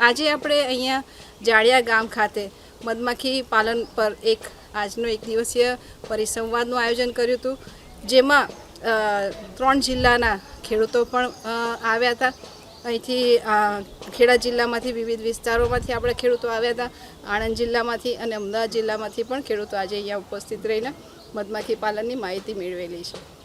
આજે આપણે અહીંયા જાડિયા ગામ ખાતે મધમાખી પાલન પર આજનો એક દિવસીય પરિસંવાદનું આયોજન કર્યું હતું, જેમાં 3 જિલ્લાના ખેડૂતો પણ આવ્યા હતા. અહીંથી ખેડા જિલ્લામાંથી વિવિધ વિસ્તારોમાંથી આપણે ખેડૂતો આવ્યા હતા. આણંદ જિલ્લામાંથી અને અમદાવાદ જિલ્લામાંથી પણ ખેડૂતો આજે અહીંયા ઉપસ્થિત રહીને મધમાખી પાલનની માહિતી મેળવેલી છે.